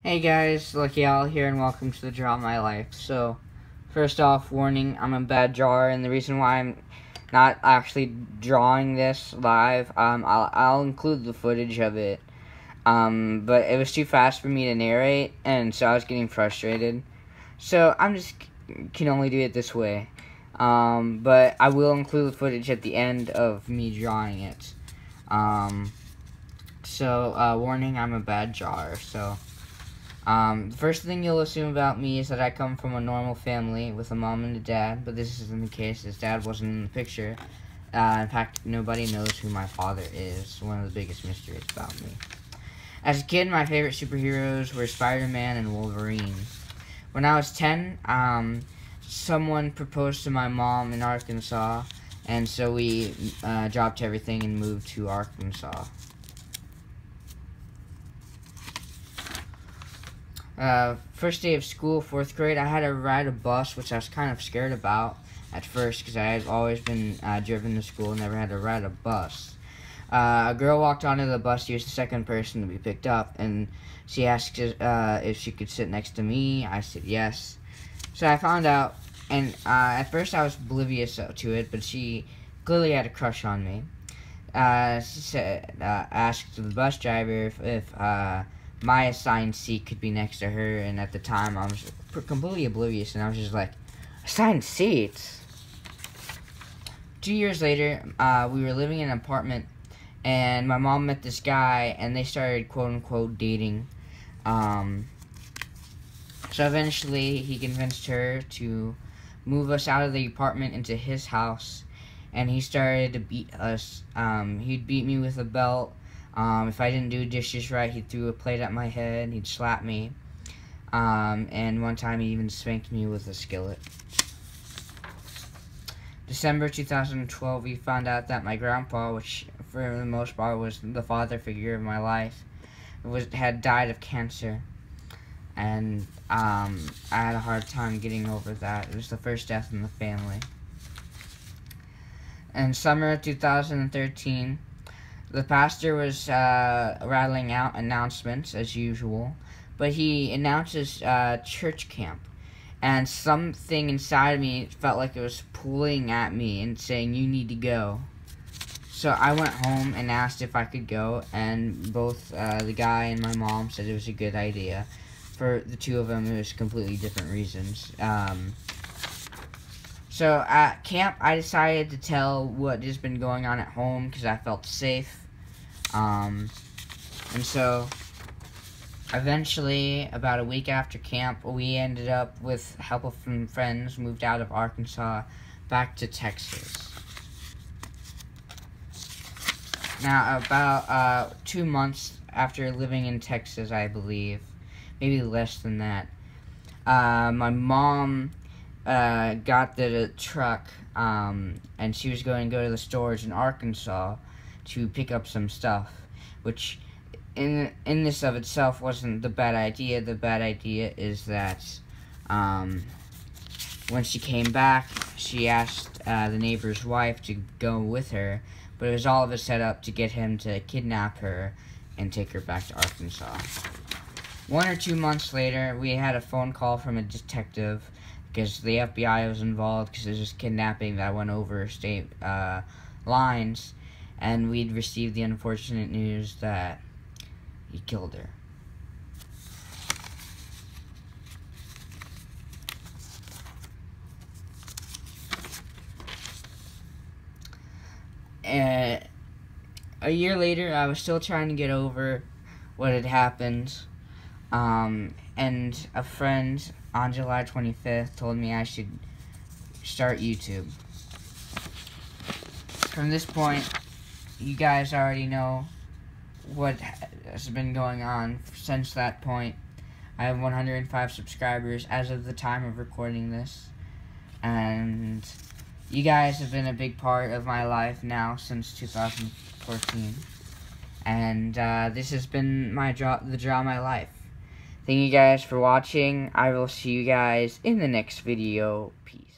Hey guys, Lucky Owl here and welcome to the Draw My Life. So, first off, warning, I'm a bad drawer, and the reason why I'm not actually drawing this live, I'll include the footage of it, but it was too fast for me to narrate, and so I was getting frustrated. So, can only do it this way, but I will include the footage at the end of me drawing it. Warning, I'm a bad drawer, so... The first thing you'll assume about me is that I come from a normal family with a mom and a dad, but this isn't the case. His dad wasn't in the picture. In fact, nobody knows who my father is. One of the biggest mysteries about me. As a kid, my favorite superheroes were Spider-Man and Wolverine. When I was 10, someone proposed to my mom in Arkansas, and so we dropped everything and moved to Arkansas. First day of school, 4th grade, I had to ride a bus, which I was kind of scared about at first because I had always been driven to school, never had to ride a bus. A girl walked onto the bus. She was the second person to be picked up, and she asked if she could sit next to me. I said yes. So I found out, and at first I was oblivious to it, but she clearly had a crush on me. She said, asked the bus driver if my assigned seat could be next to her, and at the time I was completely oblivious, and I was just like, assigned seats? 2 years later, we were living in an apartment, and my mom met this guy, and they started quote-unquote dating. So eventually, he convinced her to move us out of the apartment into his house, and he started to beat us. He'd beat me with a belt. If I didn't do dishes right, he threw a plate at my head, he'd slap me, and one time he even spanked me with a skillet. December 2012, we found out that my grandpa, which for the most part was the father figure of my life, had died of cancer, and I had a hard time getting over that. It was the first death in the family. In summer of 2013, the pastor was rattling out announcements as usual, but he announces church camp, and something inside of me felt like it was pulling at me and saying, you need to go. So I went home and asked if I could go, and both the guy and my mom said it was a good idea. For the two of them, it was completely different reasons. So at camp, I decided to tell what has been going on at home because I felt safe. And so, eventually, about a week after camp, we ended up, with help from friends, moved out of Arkansas back to Texas. Now, about 2 months after living in Texas, I believe, maybe less than that, my mom got the truck, and she was going to go to the stores in Arkansas to pick up some stuff, which in this of itself wasn't the bad idea. The bad idea is that when she came back, she asked the neighbor's wife to go with her, but it was all of a setup to get him to kidnap her and take her back to Arkansas. 1 or 2 months later, we had a phone call from a detective because the FBI was involved because it was kidnapping that went over state lines. And we'd received the unfortunate news that he killed her. A year later, I was still trying to get over what had happened. And a friend on July 25th told me I should start YouTube. From this point, you guys already know what has been going on since that point. I have 105 subscribers as of the time of recording this, and you guys have been a big part of my life now since 2014, and this has been the Draw My Life. Thank you guys for watching. I will see you guys in the next video. Peace.